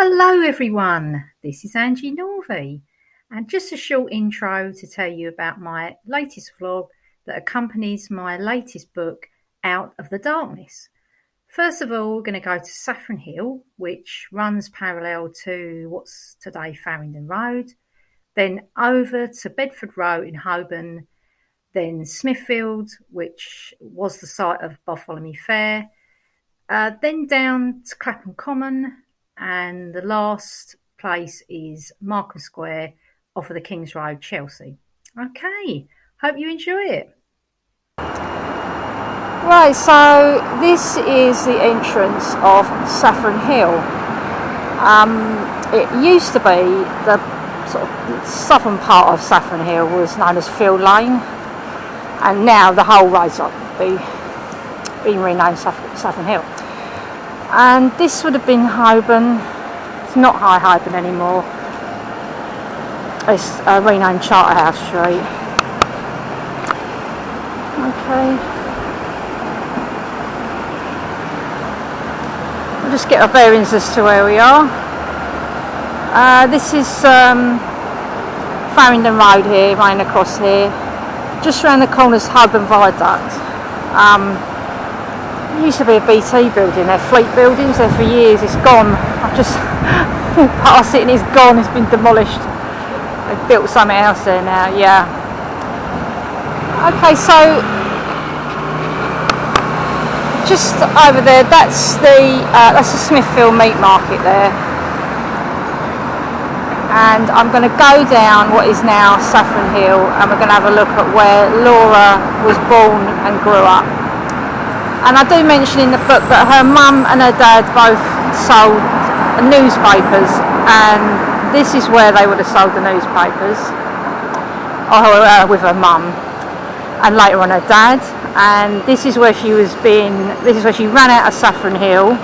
Hello everyone, this is Angie Northey, and just a short intro to tell you about my latest vlog that accompanies my latest book, Out of the Darkness. First of all, we're going to go to Saffron Hill, which runs parallel to what's today Farringdon Road, then over to Bedford Row in Holborn, then Smithfield, which was the site of Bartholomew Fair, then down to Clapham Common, and the last place is Markham Square off of the King's Road, Chelsea. Okay, hope you enjoy it. Right, so this is the entrance of Saffron Hill. It used to be the sort of southern part of Saffron Hill was known as Field Lane, and now the whole road's been renamed Saffron Hill. And this would have been Holborn. It's not High Holborn anymore. It's renamed Charterhouse Street. Okay. We'll just get our bearings as to where we are. This is Farringdon Road here, running across here. Just around the corner's Holborn Viaduct. It used to be a BT building, they're fleet buildings there for years. It's gone. I've just walked past it and it's gone, it's been demolished. They've built something else there now, yeah. Okay, so just over there, that's the Smithfield meat market there. And I'm going to go down what is now Saffron Hill, and we're going to have a look at where Laura was born and grew up. And I do mention in the book that her mum and her dad both sold newspapers, and this is where they would have sold the newspapers, with her mum, and later on her dad. And this is where she ran out of Saffron Hill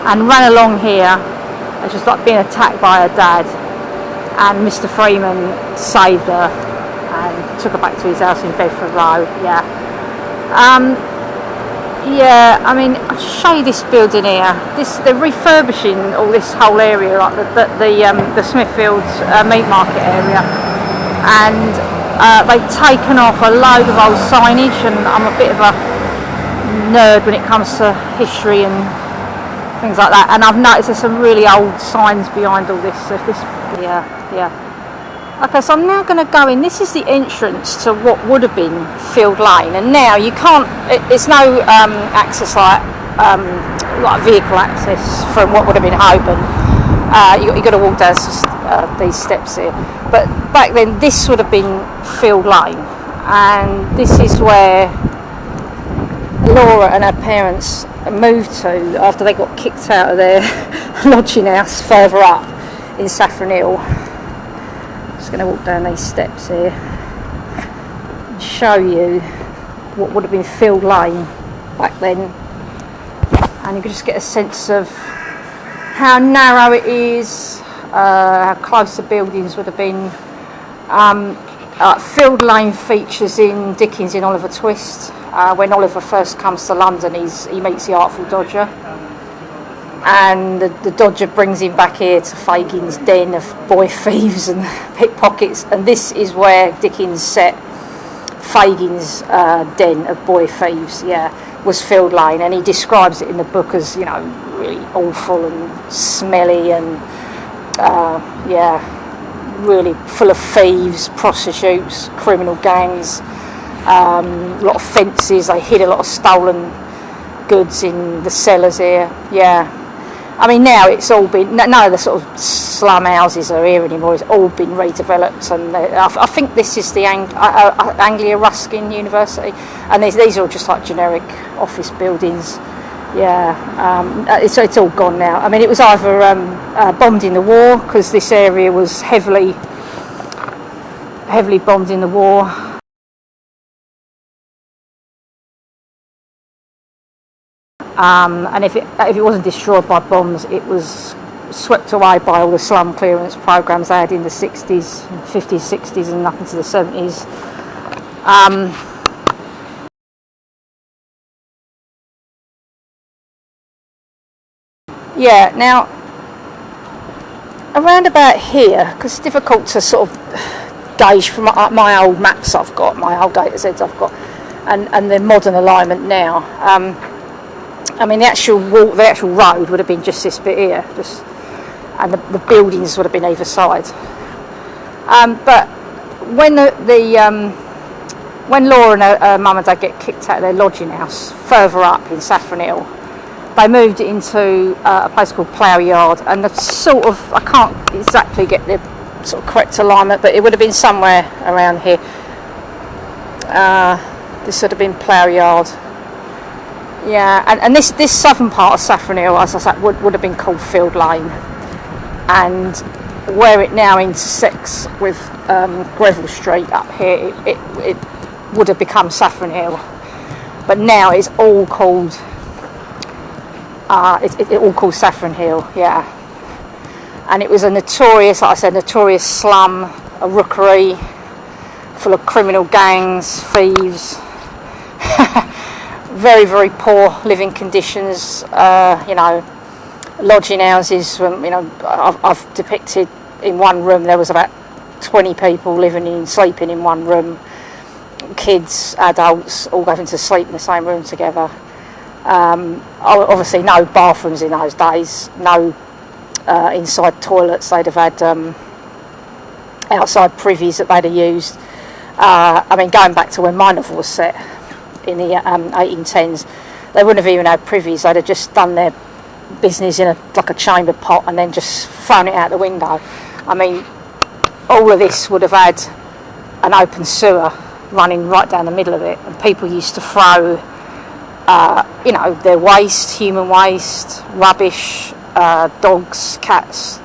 and ran along here, and she was like being attacked by her dad, and Mr. Freeman saved her and took her back to his house in Bedford Row. I mean, I'll show you this building here. They're refurbishing all this whole area, like the Smithfield meat market area, and they've taken off a load of old signage. And I'm a bit of a nerd when it comes to history and things like that. And I've noticed there's some really old signs behind all this. So yeah. Okay, so I'm now going to go in. This is the entrance to what would have been Field Lane, and now you can't. It's no access like vehicle access from what would have been Holborn. You've got to walk down these steps here. But back then, this would have been Field Lane, and this is where Laura and her parents moved to after they got kicked out of their lodging house further up in Saffron Hill. Just going to walk down these steps here and show you what would have been Field Lane back then, and you can just get a sense of how narrow it is, how close the buildings would have been. Field Lane features in Dickens in Oliver Twist. When Oliver first comes to London, he meets the Artful Dodger, and the Dodger brings him back here to Fagin's den of boy thieves and pickpockets, and this is where Dickens set Fagin's den of boy thieves, was Field Lane, and he describes it in the book as, really awful and smelly and, really full of thieves, prostitutes, criminal gangs, a lot of fences. They hid a lot of stolen goods in the cellars here, I mean, now it's all been, none of the sort of slum houses are here anymore. It's all been redeveloped, and I think this is the Anglia Ruskin University, and these are just like generic office buildings. It's all gone now. I mean, it was either bombed in the war, because this area was heavily bombed in the war. And if it wasn't destroyed by bombs, it was swept away by all the slum clearance programs they had in the 60s, 50s, 60s, and up into the 70s. Yeah, now around about here, because it's difficult to sort of gauge from my old maps I've got, my old data sets I've got, and the modern alignment now. I mean, the actual road would have been just this bit here, and the buildings would have been either side. But when when Laura and her mum and dad get kicked out of their lodging house further up in Saffron Hill, they moved it into a place called Plough Yard, and the sort of, I can't exactly get the sort of correct alignment, but it would have been somewhere around here. This would have been Plough Yard. Yeah, and this southern part of Saffron Hill, as I said, would have been called Field Lane, and where it now intersects with Greville Street up here, it would have become Saffron Hill, but now it's all called it all called Saffron Hill. Yeah, and it was a notorious, like I said, notorious slum, a rookery full of criminal gangs, thieves. Very, very poor living conditions. You know, lodging houses. You know, I've depicted in one room there was about 20 people sleeping in one room. Kids, adults, all going to sleep in the same room together. Obviously, no bathrooms in those days. No inside toilets. They'd have had outside privies that they'd have used. I mean, going back to when my novel was set in the 1810s, they wouldn't have even had privies. They'd have just done their business in like a chamber pot and then just thrown it out the window. I mean, all of this would have had an open sewer running right down the middle of it, and people used to throw you know, their waste, human waste, rubbish, dogs, cats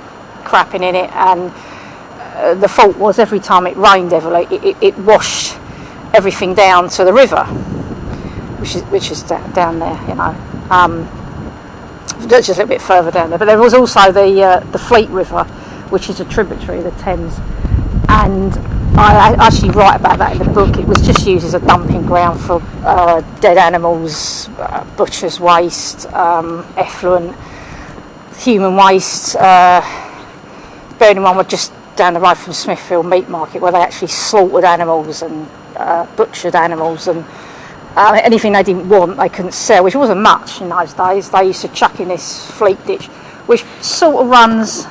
crapping in it, and the fault was every time it rained heavily, it washed everything down to the river, which is down there, you know, just a little bit further down there. But there was also the Fleet River, which is a tributary of the Thames, and I actually write about that in the book. It was just used as a dumping ground for dead animals, butcher's waste, effluent, human waste. Bearing in mind we're just down the road from Smithfield Meat Market, where they actually slaughtered animals and butchered animals, and anything they didn't want they couldn't sell, which wasn't much in those days. They used to chuck in this Fleet Ditch, which sort of runs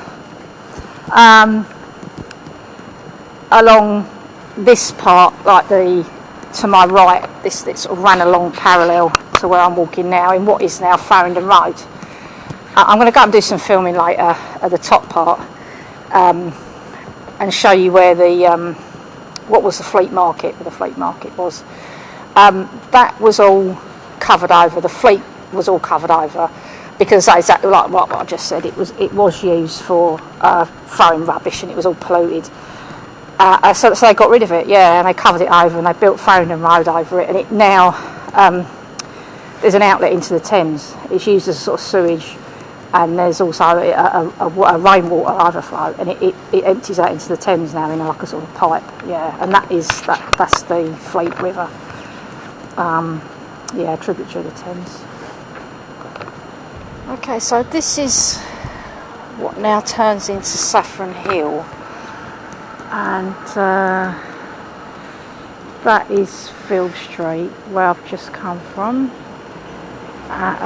along this part, like to my right. This sort of ran along parallel to where I'm walking now, in what is now Farringdon Road. I'm going to go and do some filming later at the top part, and show you where what was the Fleet Market, where the Fleet Market was. That was all covered over. The fleet was all covered over, because that's exactly like what I just said. It was used for throwing rubbish, and it was all polluted. So they got rid of it, yeah, and they covered it over, and they built Farringdon Road over it, and it now there's an outlet into the Thames. It's used as a sort of sewage, and there's also a rainwater overflow, and it empties out into the Thames now in like a sort of pipe, yeah, and that's the Fleet River, yeah, tributary of the Thames. Okay, so this is what now turns into Saffron Hill, and that is Field Street, where I've just come from.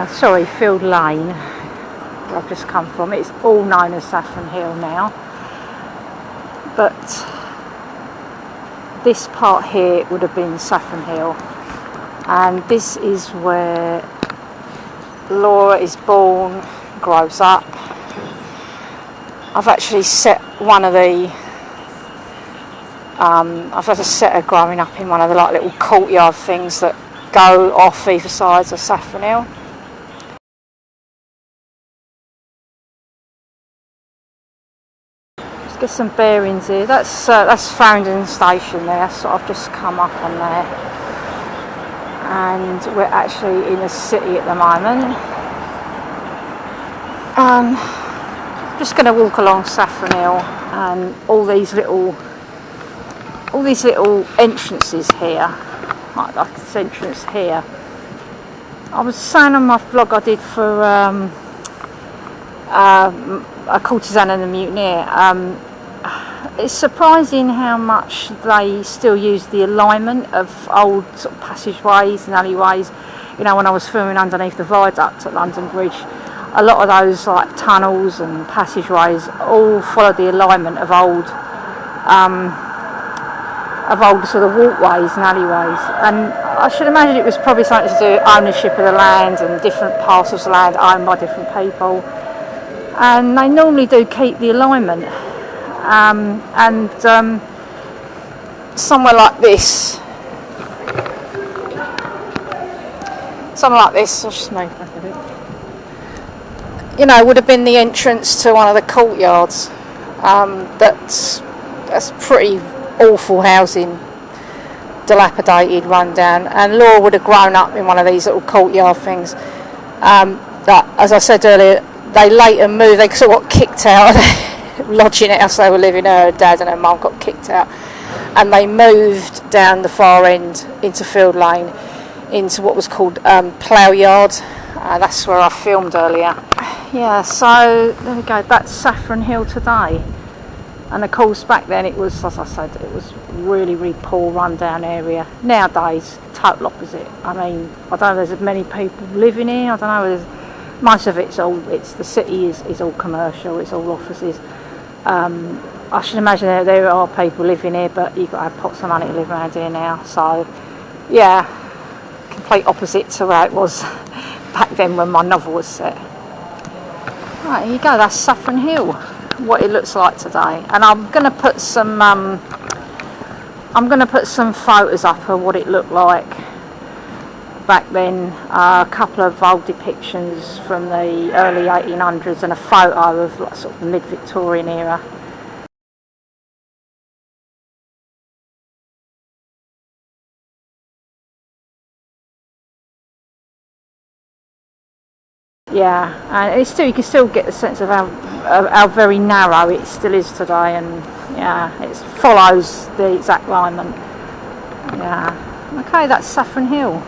Sorry, Field Lane, where I've just come from. It's all known as Saffron Hill now, but this part here would have been Saffron Hill, and this is where Laura is born, grows up. I've actually set one of the I've had to set her growing up in one of the like little courtyard things that go off either sides of Saffron Hill. Let's get some bearings here. That's Farringdon Station there, so I've just come up on there, and we're actually in the city at the moment. Just going to walk along Saffron Hill, and all these little entrances here, like this entrance here. I was saying on my vlog I did for a courtesan and a mutineer. It's surprising how much they still use the alignment of old sort of passageways and alleyways. You know, when I was filming underneath the viaduct at London Bridge, a lot of those like tunnels and passageways all follow the alignment of old sort of walkways and alleyways. And I should imagine it was probably something to do with ownership of the land and different parcels of land owned by different people. And they normally do keep the alignment. Somewhere like this, I'll just move back a bit, you know, would have been the entrance to one of the courtyards. That's pretty awful housing, dilapidated, run down, and Laura would have grown up in one of these little courtyard things. That, as I said earlier, they later moved, they sort of got kicked out of there. Lodging house they were living, her dad and her mum got kicked out, and they moved down the far end into Field Lane, into what was called Plough Yard. That's where I filmed earlier. Yeah, so there we go, that's Saffron Hill today. And of course back then it was, as I said, it was really, really poor rundown area. Nowadays, total opposite. I mean, I don't know if there's many people living here, I don't know, most of it's the city is all commercial, it's all offices. I should imagine there are people living here, but you've got to have pots of money to live around here now. So, yeah, complete opposite to how it was back then when my novel was set. Right, here you go. That's Saffron Hill, what it looks like today. And I'm going to put some photos up of what it looked like back then. A couple of old depictions from the early 1800s and a photo of like sort of the mid-Victorian era. Yeah, and it's still, you can still get the sense of how very narrow it still is today, and yeah, it follows the exact alignment. Yeah, okay, that's Saffron Hill.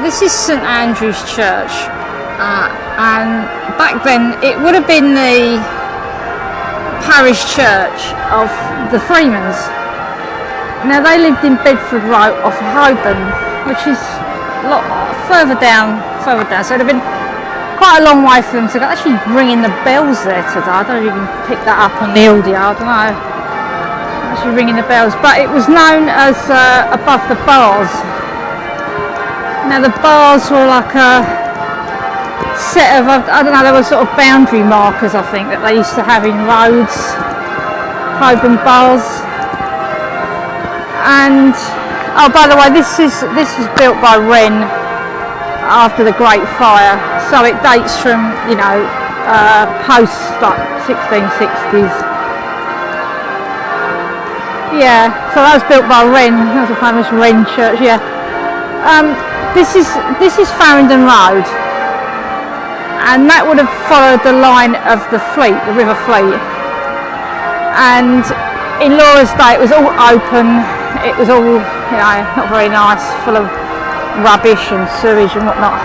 This is St Andrew's Church, and back then it would have been the parish church of the Freemans. Now they lived in Bedford Row off of Holborn, which is a lot further down, so it would have been quite a long way for them to go. Actually ringing the bells there today, I don't even pick that up on the audio, I don't know. Actually ringing the bells, but it was known as above the bars. Now the bars were like a set of, I don't know, they were sort of boundary markers, I think, that they used to have in roads, Holborn bars. And oh, by the way, this was built by Wren after the Great Fire, so it dates from, you know, post like 1660s. Yeah, so that was built by Wren. That was a famous Wren church. Yeah. This is Farringdon Road, and that would have followed the line of the Fleet, the River Fleet. And in Laura's day, it was all open. It was all, you know, not very nice, full of rubbish and sewage and whatnot.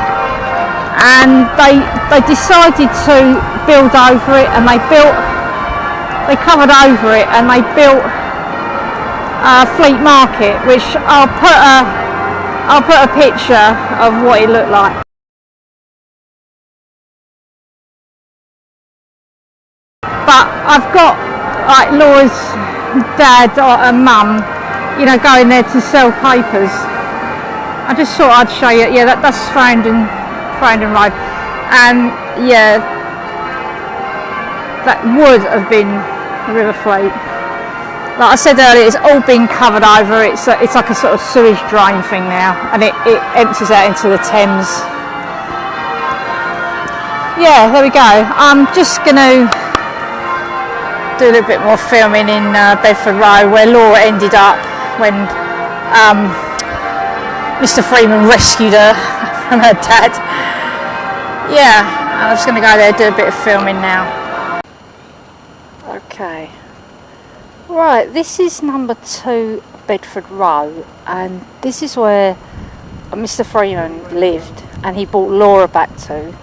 And they decided to build over it, and they covered over it, and they built Fleet Market, which I'll put a picture of what it looked like. But I've got like Laura's dad and mum, you know, going there to sell papers. I just thought I'd show you. Yeah, that's Farringdon Road, and yeah, that would have been the River Fleet. Like I said earlier, it's all been covered over. It's like a sort of sewage drain thing now, and it empties out into the Thames. Yeah, there we go. I'm just going to do a little bit more filming in Bedford Row, where Laura ended up when Mr. Freeman rescued her from her dad. Yeah, I'm just going to go there and do a bit of filming now. Okay. Right, this is number 2 Bedford Row, and this is where Mr. Freeman lived, and he brought Laura back to.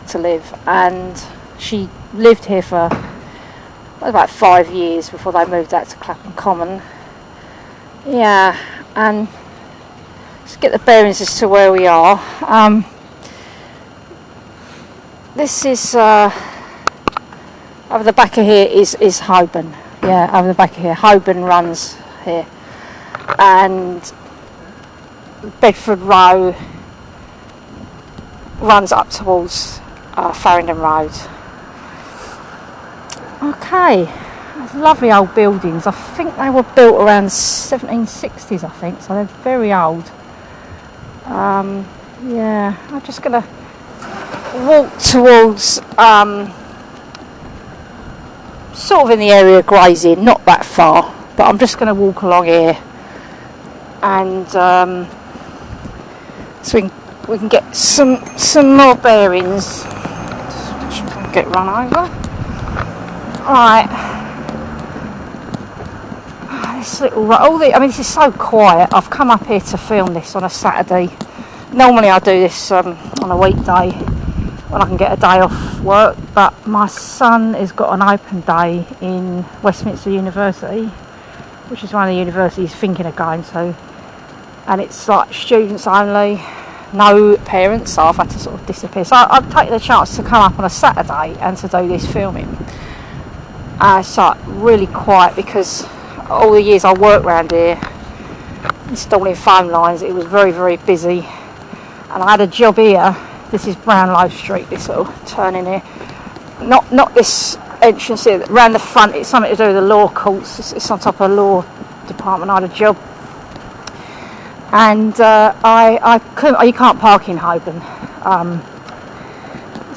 to live, and she lived here for about 5 years before they moved out to Clapham Common. Yeah, and let's get the bearings as to where we are. This is over the back of here is Holborn. Yeah, over the back of here, Holborn runs here, and Bedford Row runs up towards Farringdon Road. Okay, lovely old buildings. I think they were built around the 1760s, I think, so they're very old. Yeah, I'm just going to walk towards sort of in the area of Gray's Inn, not that far, but I'm just going to walk along here, and so we can get some more bearings. Just get run over. Right, this little I mean, this is so quiet. I've come up here to film this on a Saturday. Normally I do this on a weekday when I can get a day off work, but my son has got an open day in Westminster University, which is one of the universities he's thinking of going to, and it's like students only, no parents, so I've had to sort of disappear. So I've taken the chance to come up on a Saturday and to do this filming. It's like really quiet, because all the years I worked around here installing phone lines, it was very, very busy, and I had a job here. This is Brownlow Street, this little turn in here. Not this entrance here, around the front. It's something to do with the law courts. It's on top of the law department. I had a job, and I couldn't. You can't park in Holborn.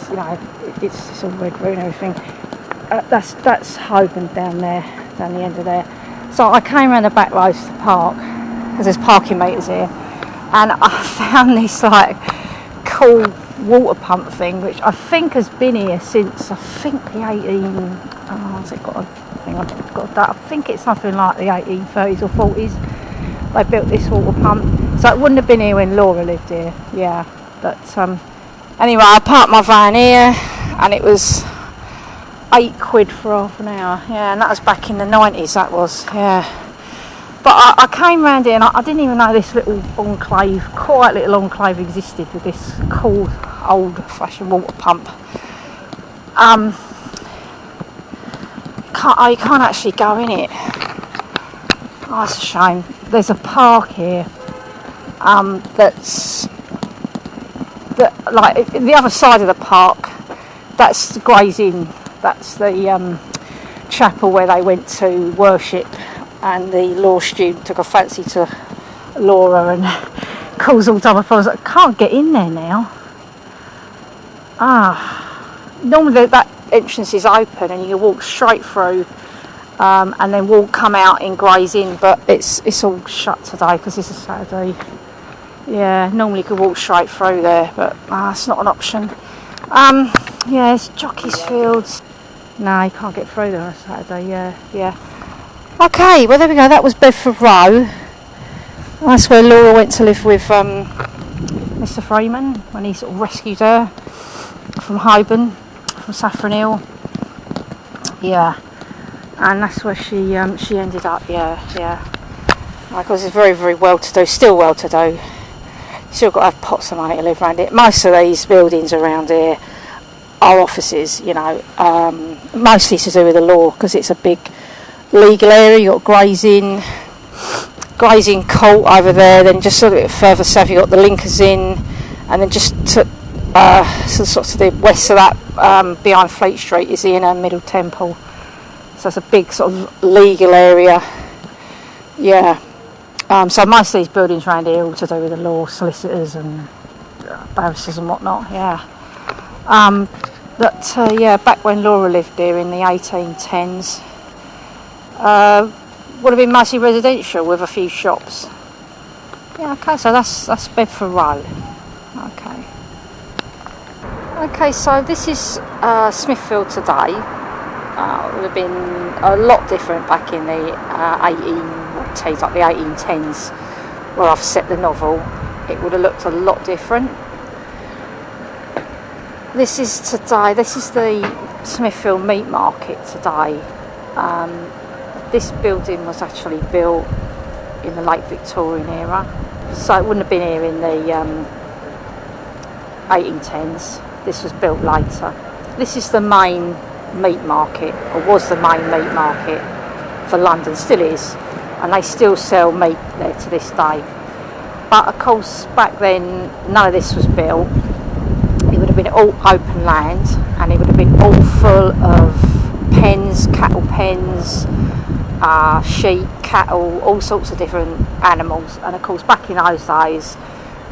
You know, it's all red road and everything. That's Holborn down there, down the end of there. So I came around the back roads to park, because there's parking meters here, and I found this like cool water pump thing, which I think has been here since, I think the 18. Oh, has it got a thing? I've got that. I think it's something like the 1830s or 40s. They built this water pump, so it wouldn't have been here when Laura lived here. Yeah, but anyway, I parked my van here, and it was £8 for half an hour. Yeah, and that was back in the 90s. That was, yeah. But I came round here, and I didn't even know this little enclave, quiet little enclave, existed with this cool old-fashioned water pump. You can't actually go in it. Oh, that's a shame. There's a park here that's like the other side of the park. That's Gray's Inn. That's the chapel where they went to worship, and the law student took a fancy to Laura and caused all type of problems. I can't get in there now. Normally that entrance is open and you can walk straight through, and then come out in Gray's Inn, but it's all shut today because it's a Saturday. Yeah, normally you could walk straight through there, but it's not an option. Yeah, it's Jockey's Fields. No, you can't get through there on a Saturday. Yeah. Okay, well there we go. That was Bedford Row. That's where Laura went to live with Mr. Freeman when he sort of rescued her from Holborn, from Saffron Hill. Yeah, and that's where she ended up. Yeah. Because it's very, very well to do. Still well to do. Still got to have pots of money to live around it. Most of these buildings around here are offices, you know, mostly to do with the law, because it's a big legal area. You've got Gray's Inn Court over there, then just a little bit further south you've got the Linkers Inn, and then just to sort of the west of that, behind Fleet Street, is the Inner Middle Temple. So it's a big sort of legal area. Yeah. So most of these buildings around here are all to do with the law, solicitors and barristers and whatnot. Yeah. Back when Laura lived here in the 1810s, would have been mostly residential with a few shops. Yeah, okay, so that's Bedford Row. Okay, so this is Smithfield today. It would have been a lot different back in the 1810s, like the 1810s, where I've set the novel. It would have looked a lot different. This is today. This is the Smithfield Meat Market today. This building was actually built in the late Victorian era, so it wouldn't have been here in the 1810s. This was built later. This is the main meat market, or was the main meat market for London, still is, and they still sell meat there to this day. But of course back then none of this was built. It would have been all open land, and it would have been all full of pens, cattle pens, sheep, cattle, all sorts of different animals. And of course back in those days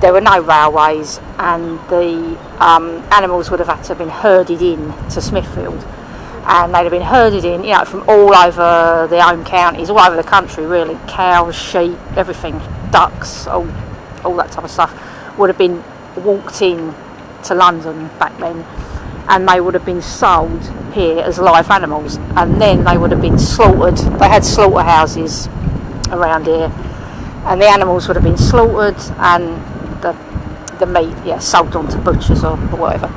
there were no railways, and the animals would have had to have been herded in to Smithfield, and they'd have been herded in, you know, from all over the home counties, all over the country really. Cows, sheep, everything, ducks, all that type of stuff would have been walked in to London back then, and they would have been sold here as live animals, and then they would have been slaughtered. They had slaughterhouses around here, and the animals would have been slaughtered, and the meat, sold on to butchers or whatever.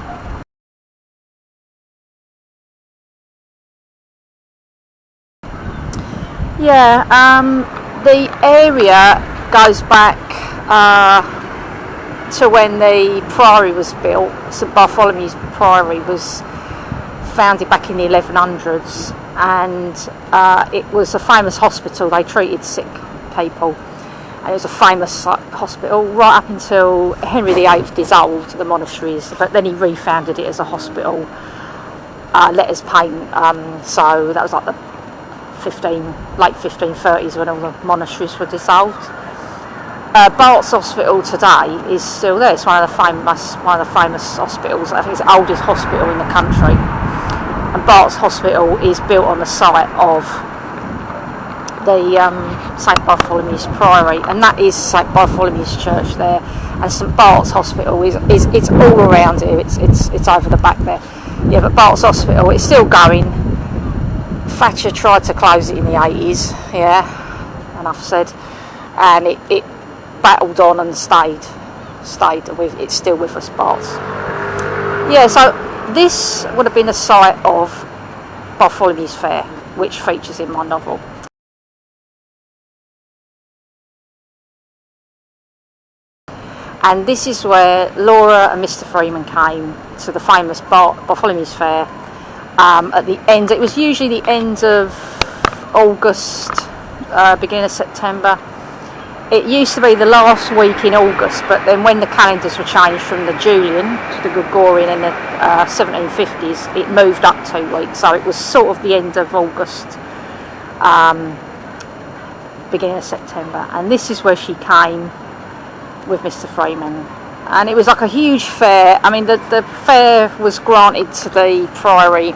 The area goes back to when the Priory was built. St Bartholomew's Priory was founded back in the 1100s, and it was a famous hospital. They treated sick people, and it was a famous hospital right up until Henry VIII dissolved the monasteries, but then he refounded it as a hospital, letters paint, so that was like the late 1530s when all the monasteries were dissolved. Bart's Hospital today is still there. It's one of the famous hospitals. I think it's the oldest hospital in the country. And Bart's Hospital is built on the site of the St Bartholomew's Priory, and that is St Bartholomew's Church there. And St Bart's Hospital is it's all around here. It's over the back there. Yeah, but Bart's Hospital, it's still going. Thatcher tried to close it in the 80s. Yeah, enough said. And it battled on and stayed with. It's still with us, Bart's. Yeah, so this would have been the site of Bartholomew's Fair, which features in my novel. And this is where Laura and Mr. Freeman came to the famous Bartholomew's Fair at the end. It was usually the end of August, beginning of September. It used to be the last week in August, but then when the calendars were changed from the Julian to the Gregorian in the 1750s, it moved up 2 weeks. So it was sort of the end of August, beginning of September. And this is where she came with Mr. Freeman. And it was like a huge fair. I mean, the fair was granted to the Priory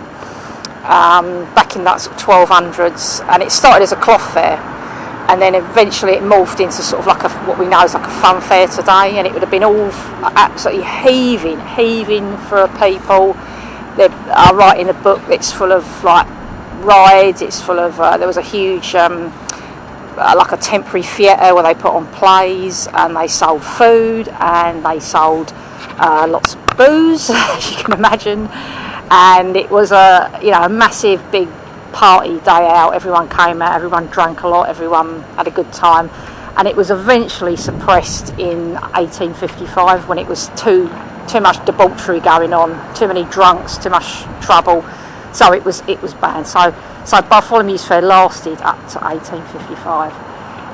back in that 1200s, and it started as a cloth fair. And then eventually it morphed into sort of like what we know as like a fun fair today, and it would have been all absolutely heaving for people. They are writing a book that's full of like rides. It's full of there was a huge like a temporary theatre where they put on plays, and they sold food, and they sold lots of booze, as you can imagine. And it was a massive big party day out. Everyone came out, everyone drank a lot, everyone had a good time, and it was eventually suppressed in 1855 when it was too much debauchery going on, too many drunks, too much trouble, so it was banned. So Bartholomew's Fair lasted up to 1855.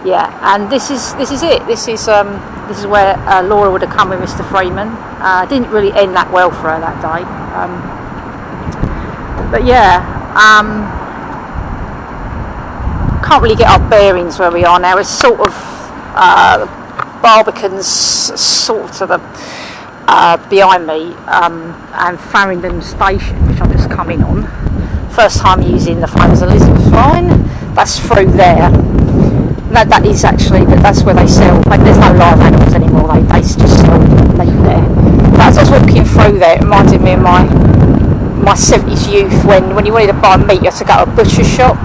Yeah, and this is it. This is where Laura would have come with Mr. Freeman. Didn't really end that well for her that day, but yeah. Can't really get our bearings where we are now. It's sort of Barbican's sort of to the behind me, and Farringdon Station, which I'm just coming on. First time using the famous Elizabeth line. That's through there. No, that is actually, but that's where they sell. Like, there's no live animals anymore. They just sell meat there. But as I was walking through there, it reminded me of my 70s youth when you wanted to buy meat, you had to go to a butcher shop.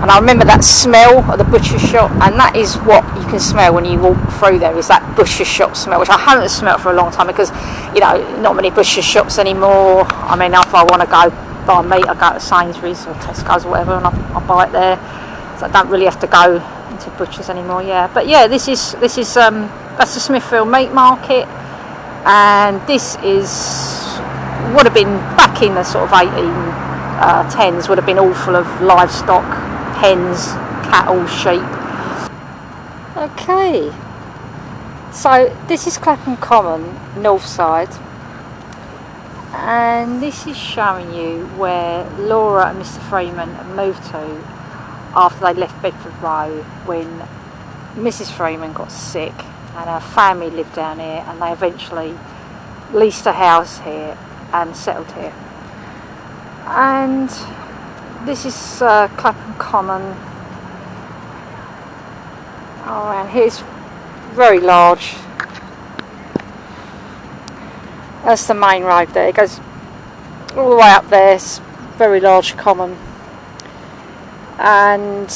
And I remember that smell of the butcher shop, and that is what you can smell when you walk through there, is that butcher shop smell, which I haven't smelt for a long time, because, you know, not many butcher shops anymore. I mean, if I want to go buy meat, I go to Sainsbury's or Tesco's or whatever, and I buy it there. So I don't really have to go into butchers anymore. Yeah, but yeah, this is that's the Smithfield Meat Market, and this would have been back in the sort of 1810s, would have been all full of livestock, hens, cattle, sheep. Okay, so this is Clapham Common, north side, and this is showing you where Laura and Mr. Freeman moved to after they left Bedford Row, when Mrs. Freeman got sick and her family lived down here, and they eventually leased a house here and settled here. And this is Clapham Common. Oh, and here's very large. That's the main road there. It goes all the way up there. It's very large common. And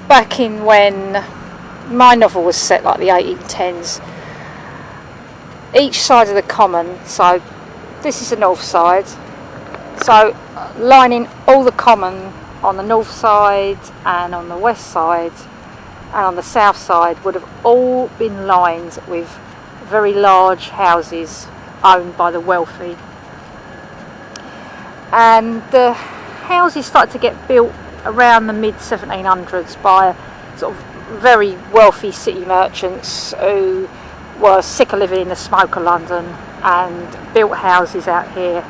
back in when my novel was set, like the 1810s, each side of the common, so this is the north side, so lining all the common on the north side and on the west side and on the south side would have all been lined with very large houses owned by the wealthy. And the houses started to get built around the mid 1700s by sort of very wealthy city merchants who were sick of living in the smoke of London and built houses out here,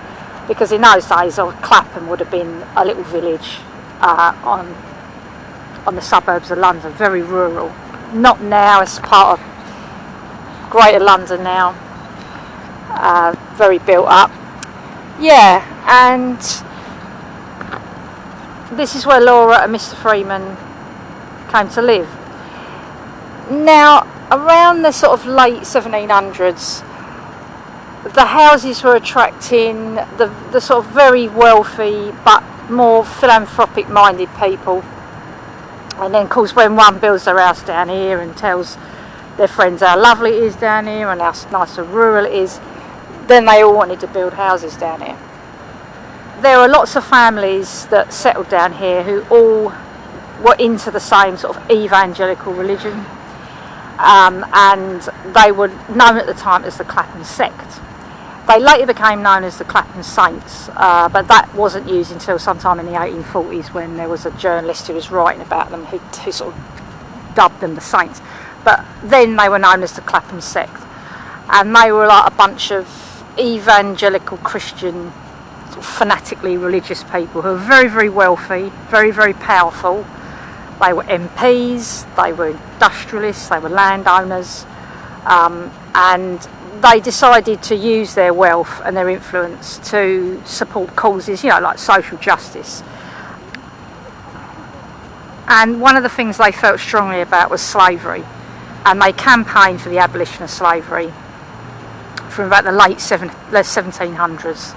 because in those days Clapham would have been a little village on the suburbs of London, very rural. Not now, it's part of Greater London now, very built up. Yeah, and this is where Laura and Mr. Freeman came to live. Now, around the sort of late 1700s, the houses were attracting the sort of very wealthy but more philanthropic minded people. And then, of course, when one builds their house down here and tells their friends how lovely it is down here and how nice and rural it is, then they all wanted to build houses down here. There were lots of families that settled down here who all were into the same sort of evangelical religion, and they were known at the time as the Clapham sect. They later became known as the Clapham Saints, but that wasn't used until sometime in the 1840s, when there was a journalist who was writing about them who sort of dubbed them the Saints. But then they were known as the Clapham sect, and they were like a bunch of evangelical Christian, sort of fanatically religious people who were very, very wealthy, very, very powerful. They were MPs, they were industrialists, they were landowners, and they decided to use their wealth and their influence to support causes, like social justice. And one of the things they felt strongly about was slavery, and they campaigned for the abolition of slavery from about the late 1700s.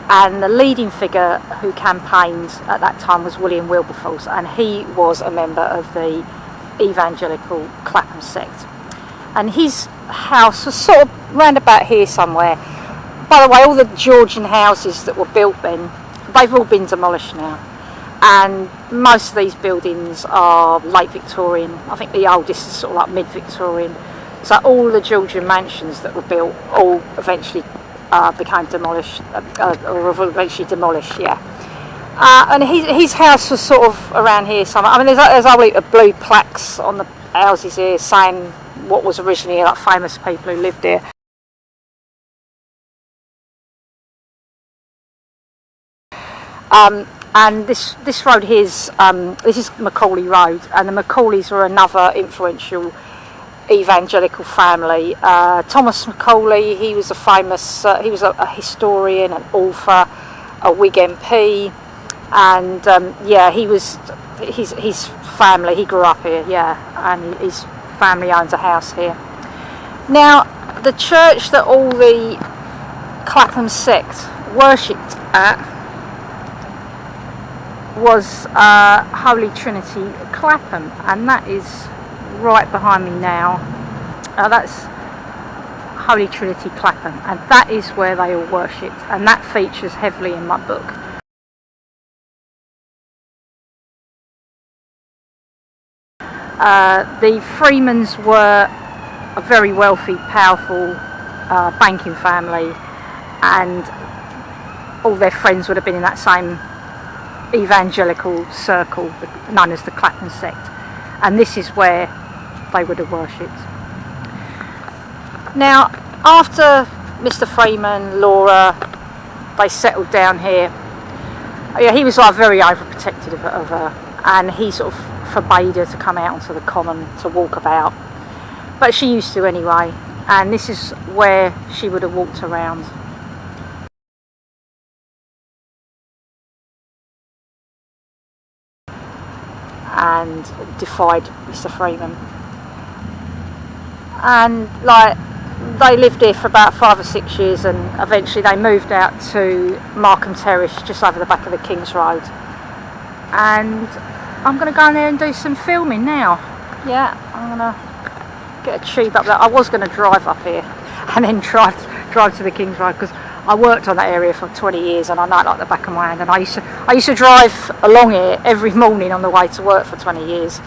And the leading figure who campaigned at that time was William Wilberforce, and he was a member of the evangelical Clapham sect. And his house was sort of round about here somewhere. By the way, all the Georgian houses that were built then, they've all been demolished now. And most of these buildings are late Victorian. I think the oldest is sort of like mid-Victorian. So all the Georgian mansions that were built all eventually became demolished, or eventually demolished, yeah. And his house was sort of around here somewhere. I mean, there's only blue plaques on the houses here saying what was originally like famous people who lived here. And this road here is this is Macaulay Road, and the Macaulays were another influential evangelical family. Thomas Macaulay, he was a famous, he was a historian, an author, a Whig MP, and yeah, he was his family. He grew up here, yeah, and his family owns a house here. Now, the church that all the Clapham sect worshipped at was Holy Trinity Clapham, and that is right behind me now. That's Holy Trinity Clapham, and that is where they all worshipped, and that features heavily in my book. The Freemans were a very wealthy, powerful banking family, and all their friends would have been in that same evangelical circle known as the Clapham sect, and this is where they would have worshipped. Now, after Mr. Freeman, Laura, they settled down here, yeah, he was like very overprotective of her, and he sort of forbade her to come out onto the common to walk about, but she used to anyway, and this is where she would have walked around. And defied Mr. Freeman, and like they lived here for about 5 or 6 years, and eventually they moved out to Markham Terrace, just over the back of the King's Road. And I'm going to go in there and do some filming now. Yeah, I'm going to get a tube up there. I was going to drive up here and then drive to the King's Road, because I worked on that area for 20 years and I know it like the back of my hand, and I used to drive along here every morning on the way to work for 20 years.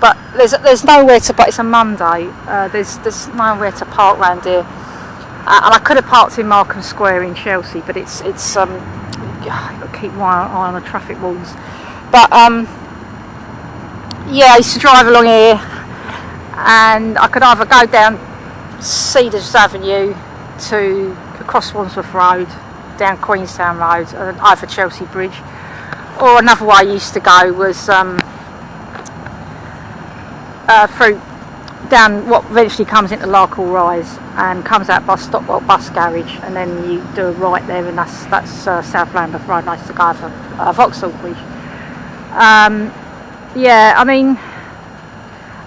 But there's nowhere to, but it's a Monday, there's nowhere to park round here, and I could have parked in Markham Square in Chelsea, but it's you've got to keep my eye on the traffic rules. But yeah, I used to drive along here, and I could either go down Cedars Avenue to across Wandsworth Road, down Queenstown Road, over Chelsea Bridge, or another way I used to go was through down what eventually comes into Larkhall Rise and comes out by Stockwell Bus Garage, and then you do a right there, and that's South Lambeth Road. I used to go over Vauxhall Bridge. Yeah, I mean,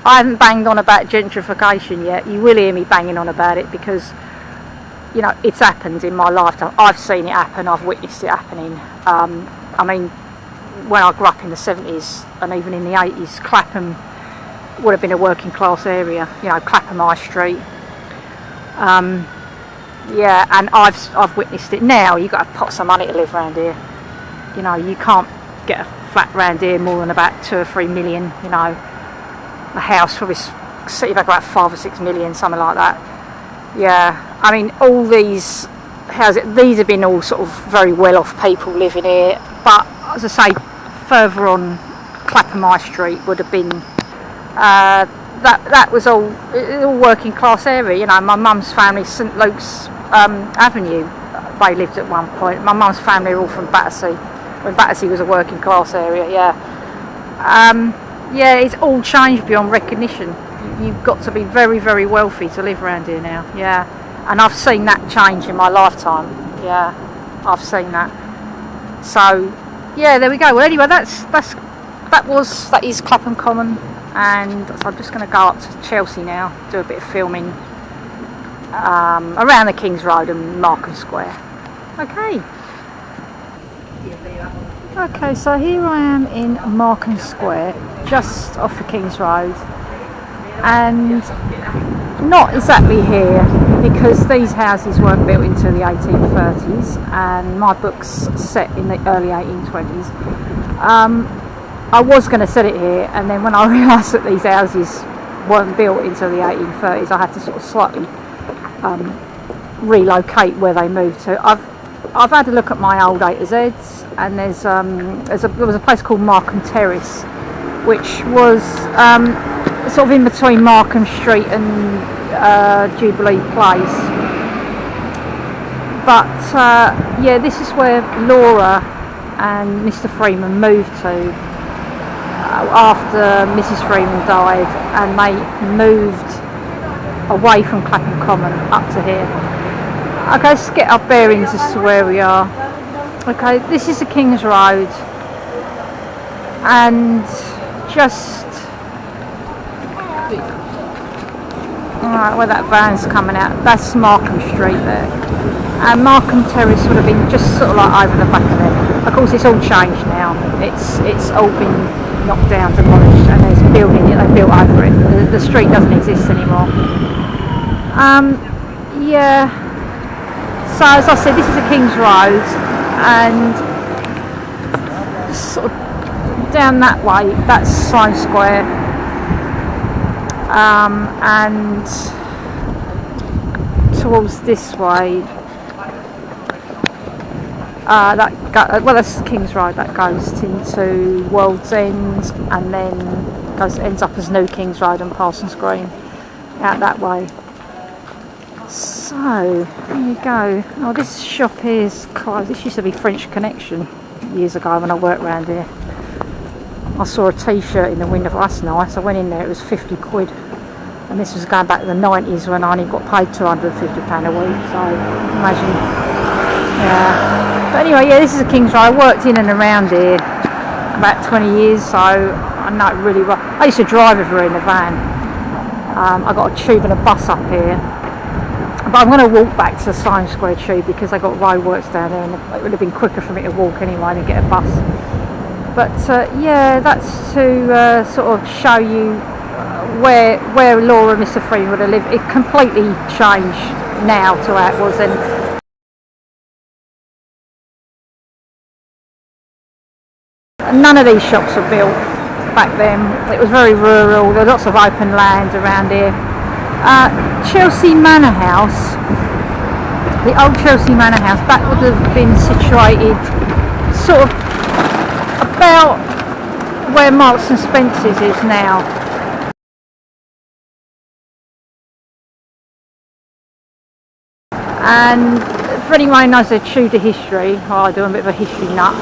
I haven't banged on about gentrification yet. You will hear me banging on about it, because you know it's happened in my lifetime. I've seen it happen. I've witnessed it happening. I mean, when I grew up in the 70s and even in the 80s, Clapham would have been a working class area. You know, Clapham High Street. Yeah, and I've witnessed it. Now you've got to pot some money to live around here. You know, you can't get a flat around here more than about 2 or 3 million. You know, a house probably city back about 5 or 6 million, something like that. Yeah, I mean, all these houses, these have been all sort of very well off people living here, but as I say, further on Clapham High Street would have been that was all working class area. You know, my mum's family, St Luke's Avenue, they lived at one point. My mum's family are all from Battersea, when Battersea was a working class area. Yeah, it's all changed beyond recognition. You've got to be very, very wealthy to live around here now. Yeah, and I've seen that change in my lifetime. Yeah, I've seen that. So yeah, there we go. Well, anyway, that is Clapham Common, and so I'm just going to go up to Chelsea now, do a bit of filming around the King's Road and Markham Square. Okay, so here I am in Markham Square, just off the King's Road, and not exactly here, because these houses weren't built until the 1830s, and my book's set in the early 1820s. I was going to set it here, and then when I realised that these houses weren't built until the 1830s, I had to sort of slightly relocate where they moved to. I've had a look at my old A to Z's, and there was a place called Markham Terrace, which was sort of in between Markham Street and Jubilee Place. But yeah, this is where Laura and Mr. Freeman moved to after Mrs. Freeman died, and they moved away from Clapham Common up to here. Okay, let's get our bearings as to where we are. Okay, this is the King's Road, and just Alright, where that van's coming out, that's Markham Street there. And Markham Terrace would have been just sort of like over the back of there. Of course, it's all changed now. It's all been knocked down, demolished, and there's building that they built over it. The street doesn't exist anymore. Yeah. So as I said, this is a King's Road, and sort of down that way, that's Sloane Square, and towards this way, that's King's Road. That goes into World's End, and then ends up as New King's Road and Parsons Green, out that way. So there you go. Oh, this shop is closed. This used to be French Connection years ago when I worked around here. I saw a t-shirt in the window. That's nice. I went in there, it was 50 quid, and this was going back to the 90s when I only got paid £250 a week, so imagine. Yeah, but anyway, yeah, this is a King's Road. I worked in and around here about 20 years, so I know it really well. I used to drive everywhere in the van. I got a tube and a bus up here, but I'm going to walk back to the Sloane Square tube because they got roadworks down there, and it would have been quicker for me to walk anyway than get a bus. But yeah, that's to sort of show you where Laura and Mr. Freeman would have lived. It completely changed now to how it was then. None of these shops were built back then. It was very rural. There were lots of open land around here. Chelsea Manor House, the old Chelsea Manor House, that would have been situated sort of about where Marks and Spencer's is now. And for anyone who knows their Tudor history, I do, I'm a bit of a history nut.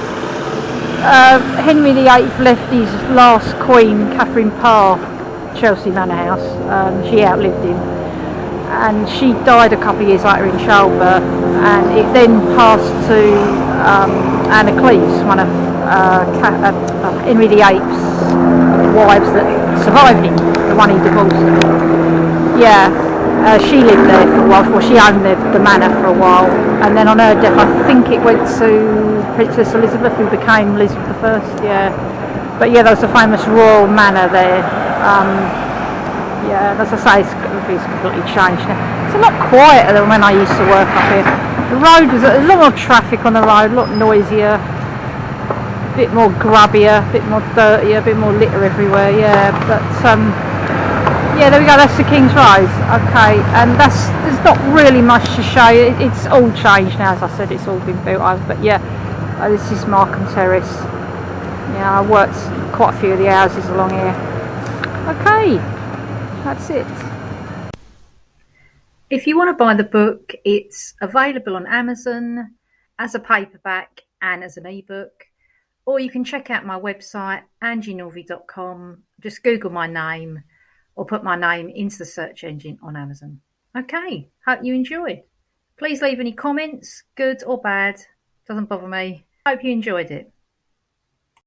Henry VIII left his last queen, Catherine Parr, Chelsea Manor House. She outlived him, and she died a couple of years later in childbirth, and it then passed to Anna Cleves, one of Henry VIII's wives that survived him, the one he divorced. Yeah, she lived there for a while. Well, she owned the manor for a while, and then on her death, I think it went to Princess Elizabeth, who became Elizabeth I. Yeah, but yeah, there was a famous royal manor there. Yeah, as I say, it's completely changed now. It's a lot quieter than when I used to work up here. The road was a lot more traffic on the road, a lot noisier, a bit more grubbier, a bit more dirtier, a bit more litter everywhere. Yeah, but yeah, there we go. That's the King's Road. Okay, and there's not really much to show you. It's all changed now, as I said. It's all been built over. But yeah, this is Markham Terrace. Yeah, I worked quite a few of the houses along here. Okay, that's it. If you want to buy the book, it's available on Amazon as a paperback and as an ebook, or you can check out my website, angienorthey.com. Just Google my name or put my name into the search engine on Amazon. Okay, hope you enjoyed. Please leave any comments, good or bad, doesn't bother me. Hope you enjoyed it.